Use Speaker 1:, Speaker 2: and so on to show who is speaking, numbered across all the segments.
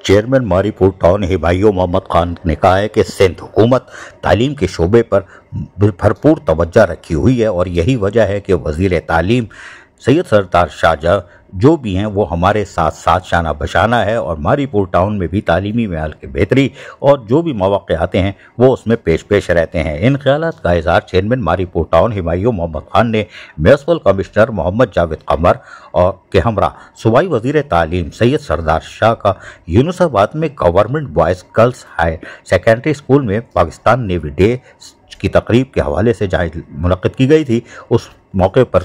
Speaker 1: Chairman Mauripur town हिबाइयो Mohammad Khan ने कहा है कि सिंध हुकूमत तालीम के शोबे पर भरपूर तवज्जो रखी हुई है और यही वजह है कि वज़ीर तालीम सैयद सरदार शाह जो भी हैं वो हमारे साथ साथ शाना बशाना है और मारीपुर टाउन में भी तालीमी मेयार की बेहतरी और जो भी मौक़े आते हैं वो उसमें पेश रहते हैं। इन ख्यालात का इज़हार चेयरमैन मारीपुर टाउन हिबाइयो मोहम्मद खान ने म्यूनिसिपल कमिश्नर मोहम्मद जावेद कमर और के हमरा सूबाई वज़ीर तालीम सैयद सरदार शाह का यूनुसाबाद में government boys girls higher secondary school में पाकिस्तान नेवी डे की तकरीब के हवाले से जहाँ मुनक़्क़िद की गई थी उस मौके पर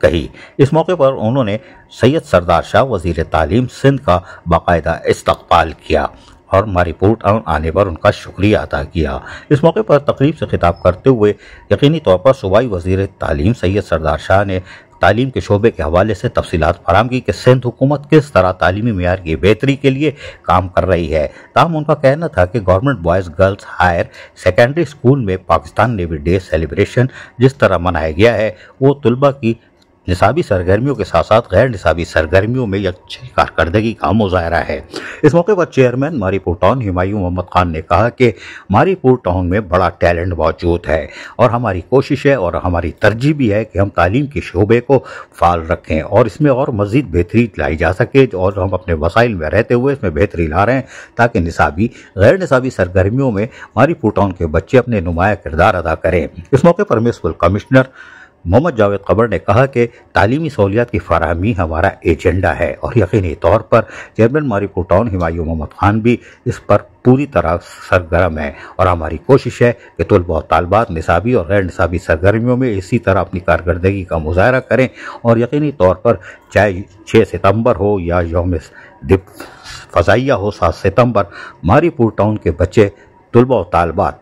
Speaker 1: कही। इस मौके पर उन्होंने सैयद सरदार शाह वज़ीर तालीम सिंध का बाकायदा इस्तक़बाल किया और मारीपुर टाउन आने पर उनका शुक्रिया अदा किया। इस मौके पर तकरीब से खिताब करते हुए यकीनी तौर पर सूबाई वज़ीर तालीम सैयद सरदार शाह ने तालीम के शोबे के हवाले से तफसीलात फराहम की कि सिंध हुकूमत किस तरह तालीमी मेयार की बेहतरी के लिए काम कर रही है। ताहम उनका कहना था कि government boys girls higher secondary school में पाकिस्तान नेवी डे सेलिब्रेशन जिस तरह मनाया गया है वो तलबा की निसाबी सरगर्मियों के साथ साथ गैर निसाबी सरगर्मियों में अच्छी कारकर्दगी का मुजाहरा है। इस मौके पर चेयरमैन मारीपुर टाउन हिबाइयो मोहम्मद खान ने कहा कि मारीपुर टाउन में बड़ा टैलेंट मौजूद है और हमारी कोशिश है और हमारी तरजीह भी है कि हम तालीम के शोबे को फाल रखें और इसमें और मज़ीद बेहतरी लाई जा सके और हम अपने वसाइल में रहते हुए इसमें बेहतरी ला रहे हैं ताकि निसाबी गैर निसाबी सरगर्मियों में मारीपुर टाउन के बच्चे अपने नुमाया किरदार अदा करें। इस मौके पर म्यूनिसिपल कमिश्नर मोहम्मद जावेद कमर ने कहा कि तालीमी सहूलियात की फराहमी हमारा एजेंडा है और यकीनी तौर पर चेयरमैन मारीपुर टाउन हिबाइयो मोहम्मद खान भी इस पर पूरी तरह सरगर्म है और हमारी कोशिश है कि तलबा और तालबात निसाबी और गैर निसाबी सरगर्मियों में इसी तरह अपनी कारकर्दगी का मुजाहरा करें और यकीनी तौर पर चाहे 6 सितंबर हो या यौम फ़ज़ाइया हो 7 सितंबर मारीपुर टाउन के बच्चे तलबा और तालबात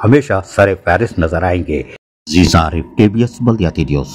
Speaker 1: हमेशा सर फ़हरिस्त नज़र आएंगे।
Speaker 2: जी आरिफ, KBS बल्दियाती न्यूज़।